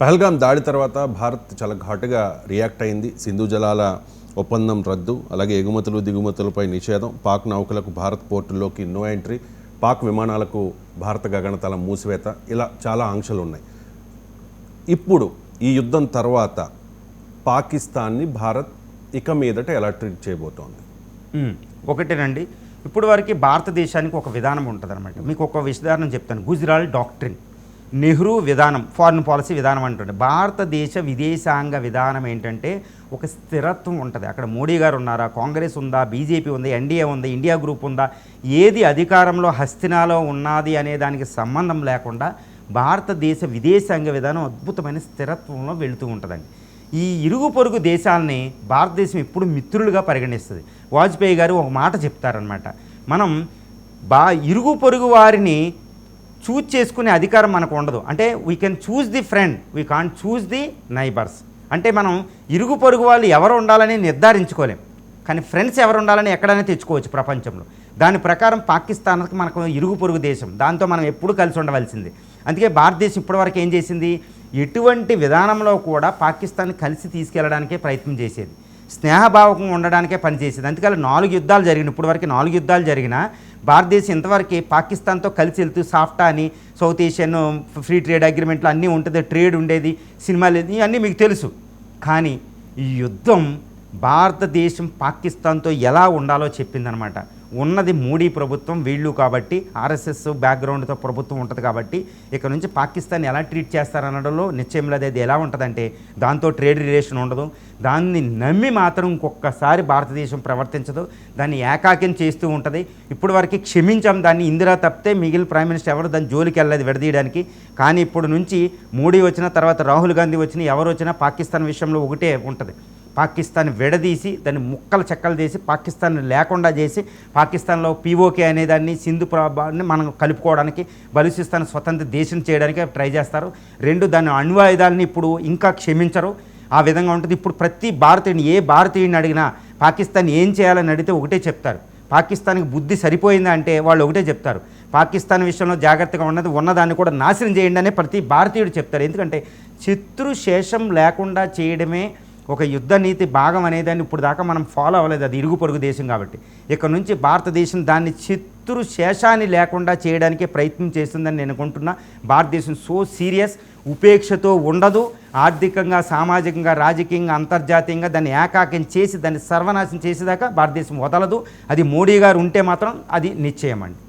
పహల్గాం దాడి తర్వాత భారత్ చాలా ఘాటుగా రియాక్ట్ అయింది. సింధు జలాల ఒప్పందం రద్దు, అలాగే ఎగుమతులు దిగుమతులపై నిషేధం, పాక్ నౌకలకు భారత్ పోర్టుల్లోకి నో ఎంట్రీ, పాక్ విమానాలకు భారత గగనతలం మూసివేత, ఇలా చాలా ఆంక్షలు ఉన్నాయి. ఇప్పుడు ఈ యుద్ధం తర్వాత పాకిస్తాన్ని భారత్ ఇక మీదట ఎలా ట్రీట్ చేయబోతోంది? ఒకటేనండి, ఇప్పుడు వరకు భారతదేశానికి ఒక విధానం ఉంటుంది అనమాట. మీకు ఒక విధానం చెప్తాను. గుజరాల్ డాక్ట్రిన్, నెహ్రూ విధానం, ఫారిన్ పాలసీ విధానం అంటుండే. భారతదేశ విదేశాంగ విధానం ఏంటంటే ఒక స్థిరత్వం ఉంటుంది. అక్కడ మోడీ గారు ఉన్నారా, కాంగ్రెస్ ఉందా, బీజేపీ ఉంది, ఎన్డీఏ ఉంది, ఇండియా గ్రూప్ ఉందా, ఏది అధికారంలో హస్తినాలో ఉన్నది అనే దానికి సంబంధం లేకుండా భారతదేశ విదేశాంగ విధానం అద్భుతమైన స్థిరత్వంలో వెళుతూ ఉంటుందండి. ఈ ఇరుగు పొరుగు దేశాలని భారతదేశం ఎప్పుడు మిత్రులుగా పరిగణిస్తుంది. వాజ్పేయి గారు ఒక మాట చెప్తారనమాట, మనం ఇరుగు పొరుగు వారిని చూజ్ చేసుకునే అధికారం మనకు ఉండదు. అంటే we can choose the friend, we can't choose the neighbours. అంటే మనం ఇరుగు పొరుగు వాళ్ళు ఎవరు ఉండాలని నిర్ధారించుకోలేం, కానీ ఫ్రెండ్స్ ఎవరు ఉండాలని ఎక్కడైనా తెచ్చుకోవచ్చు ప్రపంచంలో. దాని ప్రకారం పాకిస్తాన్కి మనకు ఇరుగు పొరుగు దేశం, దాంతో మనం ఎప్పుడు కలిసి ఉండవలసింది. అందుకే భారతదేశం ఇప్పటివరకు ఏం చేసింది, ఎటువంటి విధానంలో కూడా పాకిస్తాన్ని కలిసి తీసుకెళ్లడానికే ప్రయత్నం చేసేది, స్నేహభావకంగా ఉండడానికే పనిచేసేది. అందుకని 4 యుద్ధాలు జరిగినాయి. ఇప్పటివరకు 4 యుద్ధాలు జరిగినా భారతదేశం ఇంతవరకు పాకిస్తాన్తో కలిసి వెళ్తూ సాఫ్టా అని, సౌత్ ఏషియన్ ఫ్రీ ట్రేడ్ అగ్రిమెంట్లు అన్నీ ఉంటుంది, ట్రేడ్ ఉండేది, సినిమాలు ఇవన్నీ మీకు తెలుసు. కానీ ఈ యుద్ధం భారతదేశం పాకిస్తాన్తో ఎలా ఉండాలో చెప్పిందనమాట. ఉన్నది మోడీ ప్రభుత్వం వీళ్ళు కాబట్టి, ఆర్ఎస్ఎస్ బ్యాక్గ్రౌండ్తో ప్రభుత్వం ఉంటుంది కాబట్టి ఇక్కడ నుంచి పాకిస్తాన్ ఎలా ట్రీట్ చేస్తారనడంలో నిశ్చయం లేదు. అది ఎలా ఉంటుందంటే దాంతో ట్రేడ్ రిలేషన్ ఉండదు, దాన్ని నమ్మి మాత్రం ఇంకొకసారి భారతదేశం ప్రవర్తించదు, దాన్ని ఏకాకిం చేస్తూ ఉంటుంది. ఇప్పుడు వరకు క్షమించాం దాన్ని, ఇందిరా తప్పితే మిగిలిన ప్రైమ్ మినిస్టర్ ఎవరు దాన్ని జోలికి వెళ్ళలేదు విడదీయడానికి. కానీ ఇప్పుడు నుంచి మోడీ వచ్చిన తర్వాత రాహుల్ గాంధీ వచ్చిన ఎవరు వచ్చినా పాకిస్తాన్ విషయంలో ఒకటే ఉంటుంది, పాకిస్తాన్ విడదీసి దాన్ని ముక్కలు చెక్కలు చేసి పాకిస్తాన్ లేకుండా చేసి పాకిస్తాన్లో పీఓకే అనేదాన్ని, సింధు ప్రభావాన్ని మనం కలుపుకోవడానికి, బలూచిస్తాన్ స్వతంత్ర దేశం చేయడానికి ట్రై చేస్తారు. 2 దాని అణ్వాయుధాలని ఇప్పుడు ఇంకా క్షమించరు. ఆ విధంగా ఉంటుంది. ఇప్పుడు ప్రతి భారతీయుని, ఏ భారతీయుడిని అడిగినా పాకిస్తాన్ ఏం చేయాలని అడిగితే ఒకటే చెప్తారు, పాకిస్తాన్కి బుద్ధి సరిపోయిందా అంటే వాళ్ళు ఒకటే చెప్తారు, పాకిస్తాన్ విషయంలో జాగ్రత్తగా ఉన్నదాన్ని కూడా నాశనం చేయండి అనే ప్రతి భారతీయుడు చెప్తారు. ఎందుకంటే శత్రుశేషం లేకుండా చేయడమే ఒక యుద్ధ నీతి భాగం అనేదాన్ని ఇప్పుడు దాకా మనం ఫాలో అవ్వలేదు, అది ఇరుగు పొరుగు దేశం కాబట్టి. ఇక్కడ నుంచి భారతదేశం దాన్ని శత్రు శేషాన్ని లేకుండా చేయడానికే ప్రయత్నం చేస్తుందని నేను అనుకుంటున్నా. భారతదేశం సో సీరియస్, ఉపేక్షతో ఉండదు. ఆర్థికంగా, సామాజికంగా, రాజకీయంగా, అంతర్జాతీయంగా దాన్ని ఏకాకిం చేసి దాన్ని సర్వనాశం చేసేదాకా భారతదేశం వదలదు. అది మోడీ గారు ఉంటే మాత్రం అది నిశ్చయం అండి.